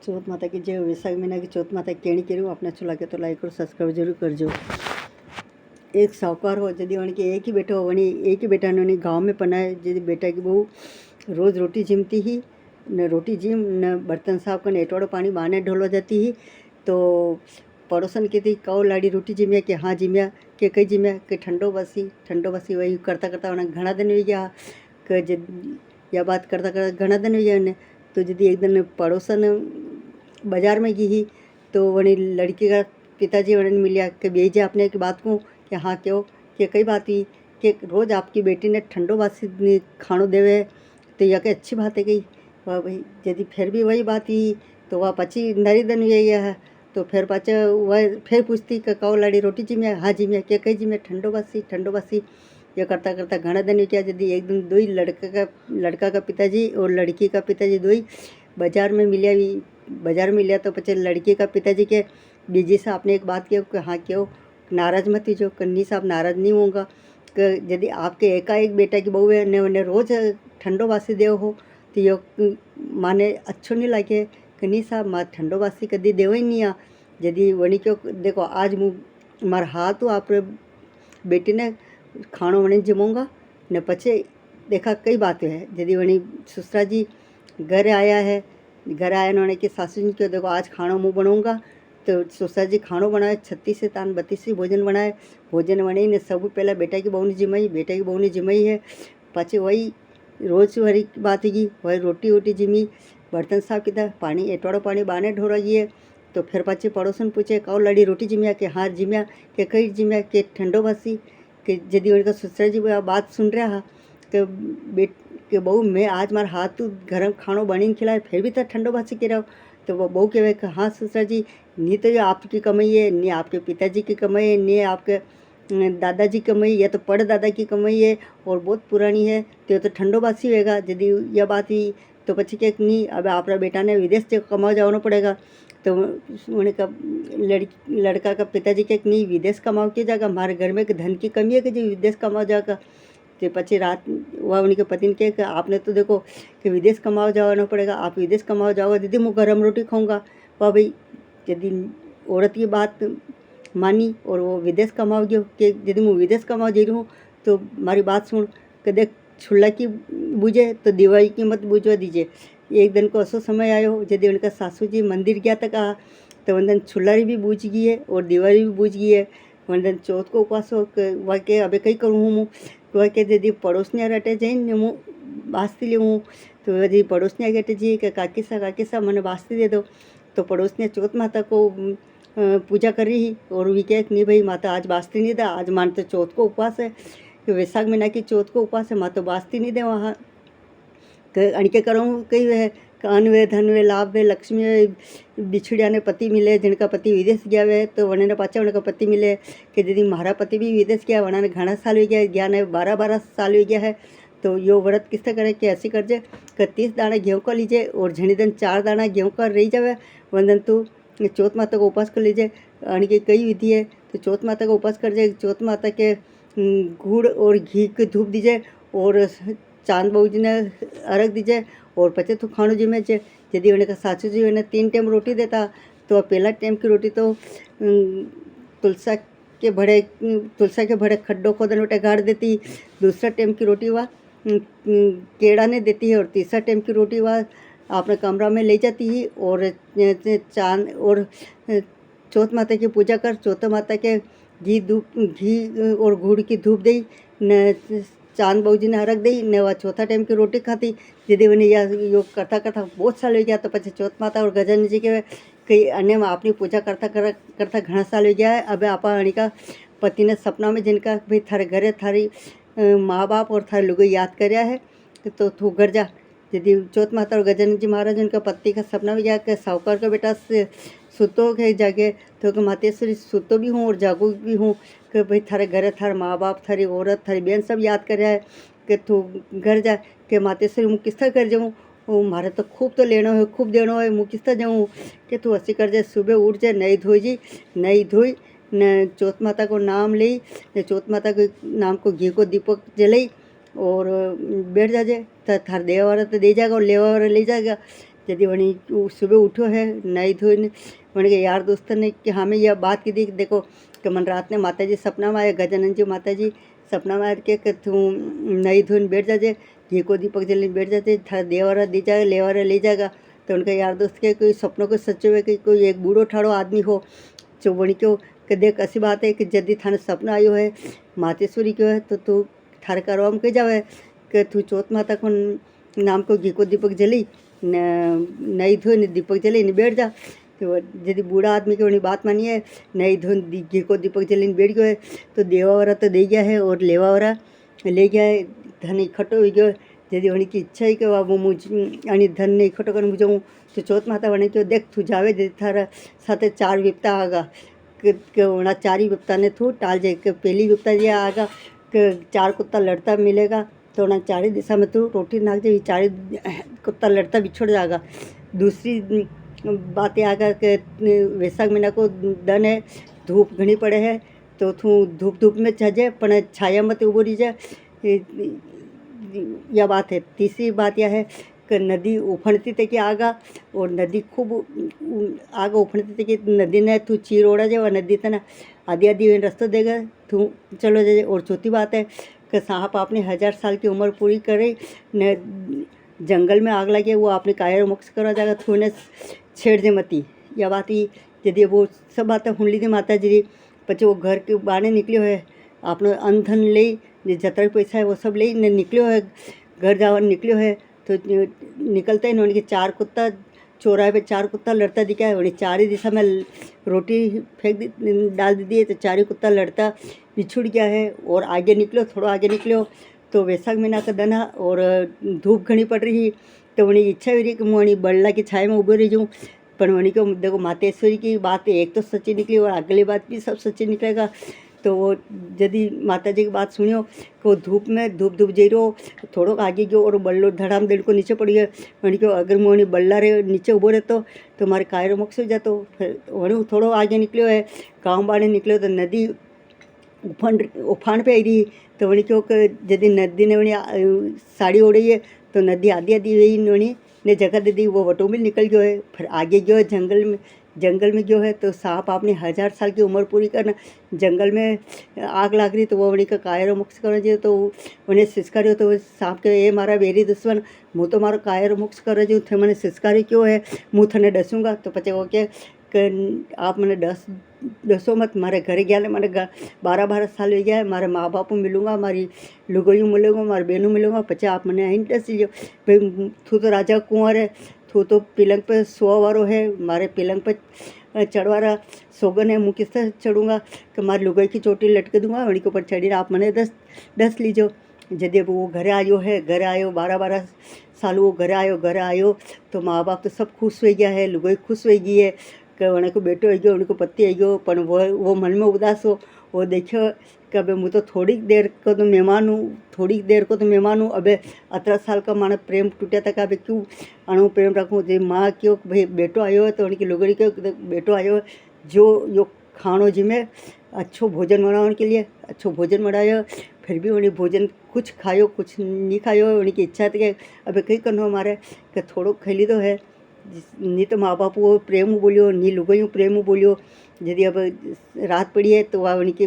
चौथ माता की जय। वैशाख महीना की चौथ माता केणी करूँ अपना अच्छा लगे तो लाइक और सब्सक्राइब जरूर करजो। एक साहूकार हो यदि उनके एक ही बेटा हो वनी एक ही बेटा ने गांव में पनाए यदि बेटा की बहू रोज़ रोटी जिमती ही न रोटी जिम न बर्तन साफ करने एटवाड़ो पानी बाने ढोलो जाती ही तो पड़ोसन की थी कौ लाड़ी रोटी जिम्या कि हाँ जिम्या के कई जिम्या कि ठंडो बसी वही करता करता उन्हें घना दिन हो गया कि यह बात करता करता घना दिन हो गया उन्हें। तो यदि एक दिन पड़ोसन बाजार में गई ही तो वही लड़की का पिताजी उन्हें मिलिया कि बेजे अपने की बात को कि हाँ क्यों कि कई बात हुई कि रोज़ आपकी बेटी ने ठंडो बासी खाणो देवे तो यह कि अच्छी बात है गई वह भाई। यदि फिर भी वही बात हुई तो वह पची नरी दिन यही है तो फिर पाचा वह फिर पूछती कि कौ लड़ी रोटी जिम्या हाँ जिम्या क्या कई जिम्या ठंडो बासी यह करता करता घना दिन क्या। यदि एक दिन दो ही लड़का का पिताजी और लड़की का पिताजी दो ही बाजार में मिलिया तो पचे लड़की का पिताजी के बीजी से आपने एक बात किया कि हाँ क्यों नाराज़ मत जो कन्नी साहब नाराज़ नहीं होऊंगा कि यदि आपके एकाएक बेटा की बहू है ने उन्हें रोज़ ठंडो बासी देव हो तो यो माने अच्छो नहीं लगे कन्नी साहब माँ ठंडो बासी कदी देव ही नहीं आ। यदि वनी क्यों देखो आज मुँह मार हाथ तो आप बेटी ने खाणो वनी जमूंगा न पचे देखा कई बातें है। यदि वनी ससुरा जी घर आया उन्होंने कि सासू जी क्यों देखो आज खाणो मुँह बनाऊंगा तो ससुरा जी खाणो बनाए 36 से 32 भोजन बनाए भोजन बने ने सब पहला बेटा की बहू ने जिमाई है पाछे वही रोज़ वही बात की वही रोटी जिमी बर्तन साफ किया पानी एटवाड़ो पानी बाने ढोरा गए तो फिर पाछे पड़ोसन पूछे कौ लड़ी रोटी जिम्या कि हाँ जिम्या कि कई जिम्या कि ठंडो बासी कि यदि उनका ससुरा जी बात सुन रहा कि बहू मैं आज मार हाथ तू गरम खाणो बनी खिलाए फिर भी तो ठंडो बासी कह रहा हो तो वो बहू कहे कि हाँ ससुरा जी नहीं तो ये आपकी कमाई है नहीं आपके पिताजी की कमाई है नहीं आपके दादाजी की कमाई या तो पड़ दादा की कमाई है और बहुत पुरानी है तो ये तो ठंडो बासी होएगा। यदि यह बात हुई तो पछी के नहीं अब आपरा बेटा ने विदेश से कमा जाना पड़ेगा तो उन्हें लड़का का पिताजी के नहीं विदेश कमाओ के जाएगा हमारे घर में धन की कमी है कि जो विदेश कमाओ जाएगा तो पछी रात वह उनके पति ने कहा कि आपने तो देखो कि विदेश कमाओ जाना पड़ेगा आप विदेश कमाओ जाओगे दीदी मैं गर्म रोटी खाऊंगा। वह भाई यदि औरत की बात मानी और वो विदेश कमाओगे कि यदि मैं विदेश कमाओ जा रही हूँ तो हमारी बात सुन कि देख छुल्ला की बूझे तो दिवाली की मत बूझवा दीजिए। एक दिन को ऐसा समय आयो यदि उनका सासू जी मंदिर गया था कहा तो वन दिन छुल्लारी भी बूझ गई है और दिवाली भी बूझ गई है। वन दिन चौथ को उपवास हो वह के अबे कई करूँ हूँ वह के यदि पड़ोसनिया रटे जाइन मुँह बास्ती ले हूँ तो यदि पड़ोसनिया गटे जी कि काकी सा मैंने बास्ती दे दो तो पड़ोसनिया चौथ माता को पूजा कर रही और वी कह नहीं भाई माता आज बास्ती नहीं दे आज मान तो चौथ को उपवास है वैशाख महीना की चौथ को उपवास है माँ तो बास्ती नहीं दे वहाँ अणके करूँ कई वे अन वे धन वे लाभ वे लक्ष्मी वे बिछड़िया ने पति मिले जिनका पति विदेश गया वे तो वने ने पाचा उनका पति मिले कि दीदी हमारा पति भी विदेश गया वना ने घना साल हो गया ने 12 साल हो गया है तो यो व्रत किस तरह करे कि ऐसी करजे कि 30 दाना गेहूँ का लीजिए और झणी दिन 4 दाना गेहूँ का रही जावे वंदन तू चौथ माता को उपास कर लीजिए। अणके कई विधि है तो चौथ माता का उपास कर जाए चौथ माता के गुड़ और घी के धूप दीजिए और चांद बहू जी ने अर्घ दीजिए और पचे तो खाणो जिम्मे छे। यदि उन्हें सासू जी उन्हें 3 टाइम रोटी देता तो पहला टाइम की रोटी तो तुलसा के बड़े खड्डो खोदन उठे गाड़ देती दूसरा टाइम की रोटी वह केड़ा ने देती है और तीसरा टाइम की रोटी वह अपने कमरा में ले जाती है और चांद और चौथ माता की पूजा कर चौथ माता के घी और गुड़ की धूप दी न चांद बहू जी ने अर्घ दी ने वह चौथा टाइम की रोटी खाती। यदि उन्हें यह योग करता बहुत साल हो गया तो पचे चौथ माता और गजानन जी के कई अन्य अपनी पूजा करता घना साल हो गया है। अब आप अणिका पति ने सपना में जिनका भाई थारे घरे थारी माँ बाप और थारे लोग याद कराया है तो तू घर जा। यदि चौथ माता और गजानन जी महाराज उनका पति का सपना भी गया कि साहूकार का बेटा सुतो है जागे तो कि मातेश्वरी सुतो भी हूँ और जागो भी हूँ कि भाई थारे घरे थारे माँ बाप थारी औरत थारी बहन सब याद कर रहा है कि तू घर जा कि मातेश्वरी मुँह किस तरह कर जाऊँ वो मारे तो खूब तो लेना है खूब देना है मुँह किस तरह जाऊँ कि तू ऐसी कर जाए सुबह उठ जाए नई धोई न चौथ माता को नाम ली न चौथ माता के नाम को घी को दीपक जलाई और बैठ जाजे तो थार देवा वाला तो दे जाएगा और लेवा वाला ले जाएगा यदि वणी सुबह उठो है नहीं धोने वणी के यार दोस्तों ने कि हमें यह बात की थी कि देखो कि मन रात ने माता जी सपना में आए, गजानन जी माता जी सपना में आए कि तू नहीं धोने बैठ जाजे, घी को दीपक जलने बैठ जाते, थारा देवारा दी जाएगा, लेवारा ले जाएगा। तो उनका यार दोस्त के कोई सपनों को सच्चे हुए कि कोई एक बूढ़ो ठाड़ो आदमी हो जो वणी क्यों कि देख ऐसी बात है कि यदि थाने सपना आयो है मातेश्वरी क्यों है तो तू थारे करवा में कह जावे कि तू चौथ माता को नाम को घी को दीपक जली नहीं धो ने दीपक जले ने बैठ जा। तो यदि बूढ़ा आदमी की वही बात मानी है नहीं धो घी को दीपक जली ने बैठ गयो है तो देवा वाला तो दे गया है और लेवा वाला ले गया है, धन इकट्ठो हो गयो। यदि वही की इच्छा है कि वो मुझ अणी धन ने इकट्ठो कर मुझे तो चौथ माता वही क्यों देख तू जावे यदि थारा साथे 4 विपता आगा कि वना 4 ही विपता ने तू टाल जाए कि पहली विपता ये आगा कि 4 कुत्ता लड़ता मिलेगा तो ना 4 दिशा में तू रोटी नाक दे 4 कुत्ता लड़ता बिछड़ जाएगा। दूसरी बात ये आगा कि वैशाख महीना को दन है धूप घनी पड़े है तो तू धूप धूप में छजे पण छाया मत उबो रही जाए, यह बात है। तीसरी बात यह है कि नदी उफणती थे कि आगा और नदी खूब आगा उफणती थे कि नदी ने तू चीर ओढ़ा जाए और नदी तना आधी आधी रास्ता देगा तू चलो जाए। और चौथी बात है कि सांप अपनी 1000 साल की उम्र पूरी करे न जंगल में आग लगे वो अपने कायर मोक्ष करा जाएगा तू ने छेड़ दे मती, यह बात ही। यदि वो सब बातें हुन ली थी माता जी पचे वो घर के बाहर निकलो है अपनो अंधन ले जतरा पैसा है वो सब ले ने निकलो है घर जावा निकलो है तो निकलते ही उनके 4 कुत्ता चौराहे पे 4 कुत्ता लड़ता दिखा है, उन्हें 4 ही दिशा में रोटी फेंक डाल दी है तो 4 ही कुत्ता लड़ता बिछुड़ गया है। और आगे निकलो थोड़ा आगे निकलो तो वैशाख महीना का दिन है और धूप घनी पड़ रही तो उन्हें इच्छा हुई रही कि मैं वही बल्ला की छाया में उभो रही जाऊँ। पर वही को देखो मातेश्वरी की बात एक तो सच्ची निकली और अगली बात भी सब सच्ची निकलेगा। तो वो यदि माता जी की बात सुनियो कि वो धूप में धूप जी रहो थोड़ो आगे गयो और बल्लो धड़ाम दिल को नीचे पड़ गया वही को अगर मैं बल्ला रे नीचे उभो रहतो तो हमारे कायर मोक्ष हो जातो। फिर वही थोड़ो आगे निकलो है गाँव बाड़े निकलो तो नदी उफान पे आई रही तो वही क्यों यदि नदी ने वही साड़ी ओढ़ी है तो नदी आधी आधी वही वही ने जगह दे दी वो वटो में निकल गयो है। फिर आगे गयो है जंगल में गयो है तो सांप आपने 1000 साल की उम्र पूरी करना जंगल में आग लग रही तो वो वही का कायर मोक्ष करना चाहिए तो उन्हें सिस्कारियो तो सांप के ये मारा बेरी दुश्मन मुँह तो मारो कायर मोक्ष कर जो थे मैंने सिस्कारी क्यों है मुँह थने डसूँगा तो पचे वो क्या आप मैंने दसो मत मारे घरे गया मैंने 12 साल हो गया है मारे माँ बाप मिलूँगा हमारी लुगोइयों मिलूँगा हमारे बहनों मिलूँगा पचे आप मैंने आई दस लीजिए भाई तू तो राजा कुंवर है तू तो पिलंग पे 100 वारो है मारे पिलंग पे चढ़वारा सोगन है मुँह किससे चढ़ूँगा कि मारी लुगाई की चोटी लटके दूँगा वही के ऊपर चढ़ी आप मैंने दस लीजो। यदि वो घर आयो है घर आयो 12 साल वो घर आयो तो माँ बाप तो सब खुश हो गया है लुगाई खुश हो गई है कि उन्हें को बेटो आई गयो उनको पति आई गयो पर वो मन में उदास हो वो देखो कि अबे मैं तो थोड़ी देर को तो मेहमान हूँ अबे 18 साल का माने प्रेम टूटा था कि अबे क्यों अणु प्रेम रखूँ जे माँ क्यों भाई बेटो आयो है तो उनकी लुगड़ी क्यों बेटो आयो जो यो खानो जिम्मे अच्छो भोजन बनाने के लिए अच्छो भोजन बनायो फिर भी उन्हें भोजन कुछ खायो कुछ नहीं खायो उनकी इच्छा थी कि अबे कहीं करना हमारे कि थोड़ो खेली तो है नहीं तो माँ बाप वो प्रेम बोलियो नहीं लुगाइयों प्रेम बोलियो। यदि अब रात पड़ी है तो वह उनके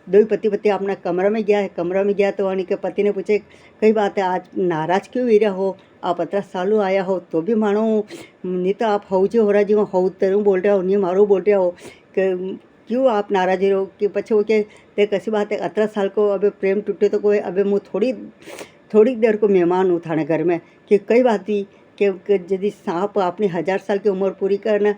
दो ही पति अपना कमरा में गया तो उनके पति ने पूछे कई बात है आज नाराज़ क्यों ही रहा हो आप 18 सालों आया हो तो भी मानो नहीं तो आप हऊ जो हो रहा जी हऊ तेरू बोल रहा हो नहीं मारो बोल रहा हो कि क्यों आप नाराज रहो कि पछे वो के देख ऐसी बात है 18 साल को अबे प्रेम टूटे तो कोई अबे मैं थोड़ी देर को मेहमान हूँ थाने घर में कि कई बात ही कि यदि सांप अपनी 1000 साल की उम्र पूरी करना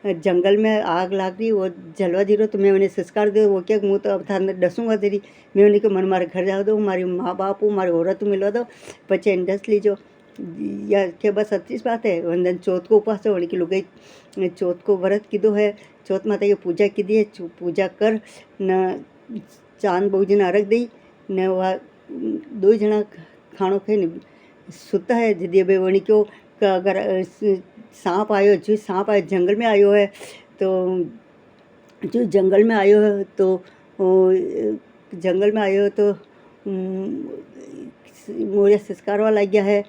जंगल में आग लाग रही वो जलवा दी रहो तो मैं उन्हें संस्कार दे वो क्या मुँह तो अब थाने डसूँगा तेरी मैं उन्हें को मन मारे घर जाओ दो हमारी माँ बाप हूँ हमारी औरत मिलवा दो बच्चे डस लीजो या क्या बस अच्छी बात है। वंदन चौथ को उपवास है उनकी लुगाई चौथ को व्रत कीधो है चौथ माता की पूजा की दी है पूजा कर न चांद बहु जना अर्घ दी न वह 2 जना खानो खाई सुता है। यदि अबे वणी क्यों अगर सांप आयो जंगल में आयो है तो जो जंगल में आयो है तो मोरिया संस्कार वाला लग गया है।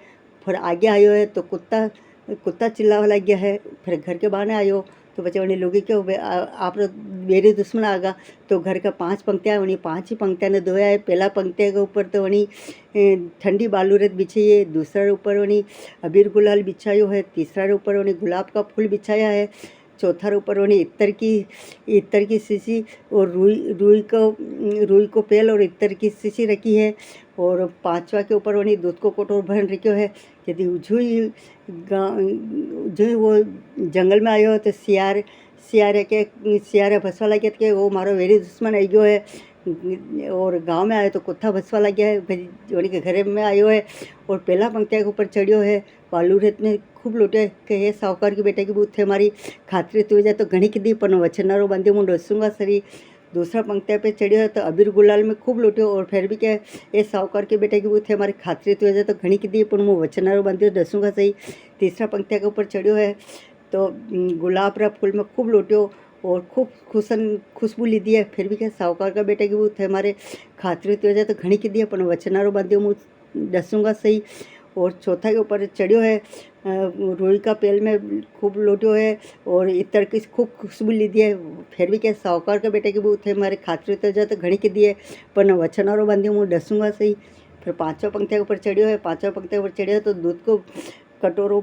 फिर आगे आयो है तो कुत्ता कुत्ता चिल्लावा लग गया है। फिर घर के बाहर आयो तो बच्चे वही लोग क्यों आप मेरे दुश्मन आगा। तो घर का 5 पंक्तियाँ वही 5 ही पंक्तियाँ ने धोया है। पहला पंक्तिया के ऊपर तो वही ठंडी बालूरत बिछाई है, दूसरा ऊपर वही अबीर गुलाल बिछायो है, तीसरा ऊपर वही गुलाब का फूल बिछाया है, चौथा ऊपर वही इत्तर की शीशी और रुई को पेल और इत्तर की शीशी रखी है। और 5वां के ऊपर वही दूध को कटोर भर रखो है। यदि जो वो जंगल में आयो तो सियारे भसवा लगे कि वो मारो वेरी दुश्मन आई गयो है। और गांव में आयो तो कुत्ता भसवा लग गया है, वही के घरे में आयो है। और पहला पंक्तिया के ऊपर चढ़ियो है। बालू रेत ने खूब लूटे कि हे साहूकार की बेटे की बूथ थे मारी खातरी तो जाए तो घणी की दी पर वचनारो बंदी मुँह डसूंगा सरी। दूसरा पंक्तिया पे चढ़ियो है तो अबीर गुलाल में खूब लूटियो और फिर भी क्या ये साहूकार के बेटे की बूथ है हमारी खातरी तो जाए तो घणी की दी पर मुँह वचनारो बंदी डसूंगा सही। तीसरा पंक्तिया के ऊपर चढ़ियो है तो गुलाब रा फूल में खूब लूटियो और खूब खुशबू ली दी है। फिर भी क्या साहूकार का बेटे की बूथ है हमारे खातरी तो जाए तो घणी की दी है पर वचनारो बंदी मुँह डसूंगा सही। और चौथा के ऊपर चढ़ियो है रुई का पेल में खूब लोटियो है और इतर की खूब खुशबू ली दी है। फिर भी क्या साहूकार के बेटे की बूथ है हमारे खातरी तो जाए तो घणी की दी है पर न वचनारो बंदी मुँह डसूंगा सही। फिर 5वां पंक्तिया के ऊपर चढ़ियो है। 5वां पंक्तिया के ऊपर चढ़ियो तो दूध को कटोरो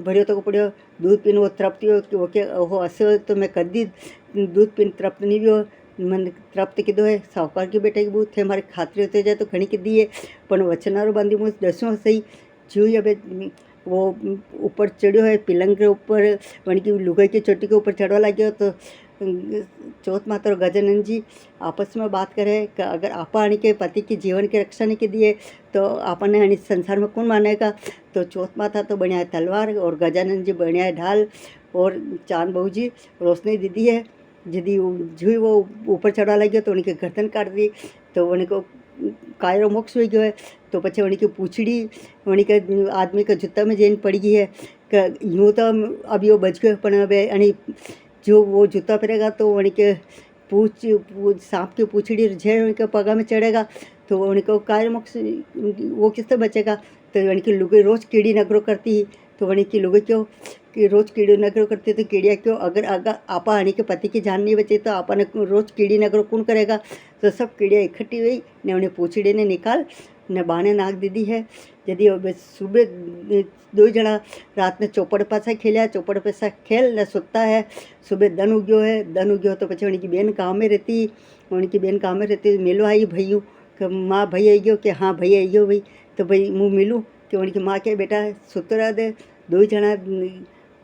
भरियो तो पड़ियो दूध पीने वो तृप्त हो कि वो हसे तो मैं कदी दूध पीने तृप्त नहीं भी मन तृप्त कीधो है। साहूकार की बेटे की बूथ है हमारे खातरी होते जाए तो घणी की दी है पर वचनारो बंदी मुँह डसूंगा सही। जो ही अबे वो ऊपर चढ़ियो है पिलंग के ऊपर वही की लुगाई की चोटी के ऊपर चढ़वा लग गया। तो चौथ माता और गजानंद जी आपस में बात करे कि अगर आपा आने के पति की जीवन की रक्षा नहीं की दिए तो आपन ने संसार में कौन मानेगा। तो चौथ माता तो बढ़िया है तलवार और गजानंद जी बढ़िया है ढाल और चांद बहू जी रोशनी दीदी है। यदि जो वो ऊपर चढ़वा लग गया तो उनकी गर्दन काट दी तो उनको कायरो मोक्ष हो गयो है। तो पछे वही की पूछड़ी वही के आदमी के जूता में जैन पड़ गई है कि यूँ तो अब यो बच गयो पर अब जो वो जूता पहनेगा तो वही के सांप की पूछड़ी झेड़ उनके पगा में चढ़ेगा तो उनको काय मोक्ष वो किससे बचेगा। तो वही की लुगाई रोज़ कीड़ी नगरो करती ही तो वही की लुगाई क्यों कि रोज़ कीड़ी नगरो करती तो कीड़िया क्यों अगर आपा आने के पति की जान नहीं बची तो आपा ने रोज़ कीड़ी नगरो कौन करेगा। तो सब कीड़िया इकट्ठी हुई ने उन्हें पूछड़ी ने निकाल ने बाने नाक दीदी है। यदि सुबह 2 जना रात में चौपड़ पासा खेलिया चौपड़ पासा खेल न सुता है। सुबह दन उग्यो तो पछे उनकी बेन गाँव में रहती मिलो आई भैयू कि माँ भई आई गयो कि हाँ भई आई गयो भाई तो भाई मुँह मिलूँ कि उनकी माँ के बेटा सुतरा दे 2 जना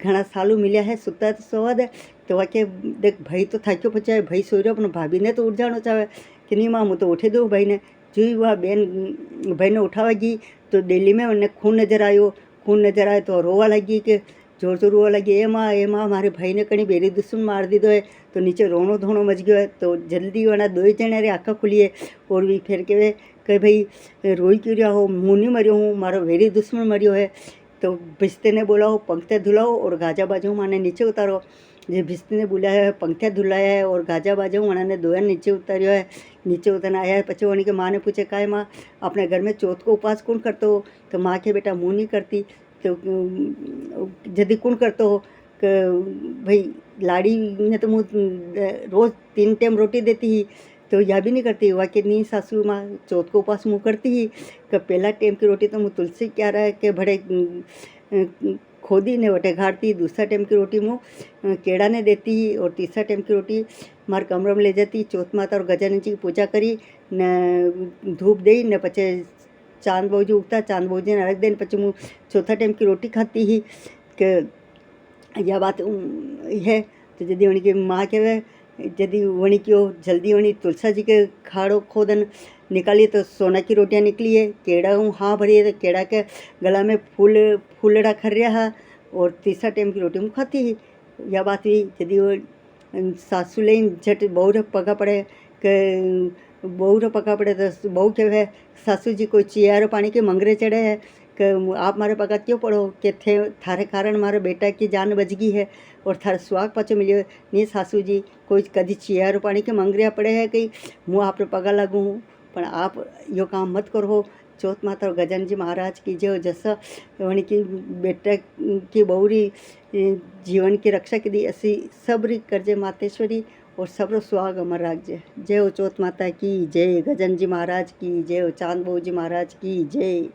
घना सालू मिलिया है सुता तो सोवा दे। तो वह के देख भाई तो थाक्यो पचाए भाई सो रहो अपने भाभी ने तो उठ जाना चाहे कि नहीं माँ मुँह तो उठे दो भाई ने। जो ही वह भाई ने उठावेगी तो दिल्ली में उन्हें खून नजर आयो तो रोवा लगी कि जोर जोर रोवा लगी ए माँ हमारे भाई ने कहीं बेरी दुश्मन मार दी दो है। तो नीचे रोनो धोनो मच गयो है तो जल्दी वना 2 जने रे आँखा खुली है और भी फिर के भाई रोई क्यों रहा हो मुँह नहीं मरियो हूँ मारो वेरी दुश्मन मरियो है। तो भिस्ते ने बोला हो पंक्तिया धुलाओ और गाजा बाजू माने नीचे उतारो। जो भिस्ते ने बुलाया है पंक्तिया धुलाया है और गाजा बाजू माना ने दोया नीचे उतारियो है। नीचे उतरना आया है पचे वही के माँ ने पूछे काय माँ अपने घर में चौथ को उपवास कौन करते हो। तो माँ के बेटा मुँह नहीं करती तो यदि कौन करते हो कि भाई लाड़ी ने तो मुँह रोज़ 3 टाइम रोटी देती ही तो यह भी नहीं करती। हुआ कि नहीं सासू माँ चौथ को उपवास मुँह करती ही कि पहला टाइम की रोटी तो मुँह तुलसी क्या रहा है कि बड़े खोदी ने वटे घाटती। दूसरा टाइम की रोटी मुँह केड़ा ने देती ही और तीसरा टाइम की रोटी मार कमरे में ले जाती। चौथ माता और गजानंद जी की पूजा करी न धूप दई न पचे चांद बहू जी उगता चांद बहू जी ने अलग दिन पचे मुँह चौथा टाइम की रोटी खाती ही कि यह बात है। तो यदि उनकी माँ के यदि वणी क्यों जल्दी वणी तुलसा जी के खाड़ो खोदन निकाली तो सोना की रोटियां निकली है। केड़ा हूँ हाँ भरी है तो केड़ा के गला में फूलड़ा खर रहा है और तीसरा टाइम की रोटी मुँह खाती ही। यह बात हुई। यदि वो सासू ले झट बहू रे पगा पड़े कि बहू रे पगा पड़े तो बहू के है सासू जी कोई चियारो पानी के मंगरे चढ़े है कि आप मारे पगा क्यों पड़ो कि थारे कारण मारे बेटा की जान बच गई है और थारे सुहाग पाचो मिलियो नहीं सासू जी कोई कभी चियारो पानी के मंगरिया पड़े है कि मुँह आप पगा लगू हूँ पर आप यो काम मत करो। चौथ माता और गजानन जी महाराज की जय हो। जसं वणी की बेटा की बहुरी जीवन की रक्षा की दी असी सबरी करजे मातेश्वरी और सबरो सुहाग अमर राखजे। जय हो चौथ माता की जय, गजानन जी महाराज की जय हो, चांद बहू जी महाराज की जय।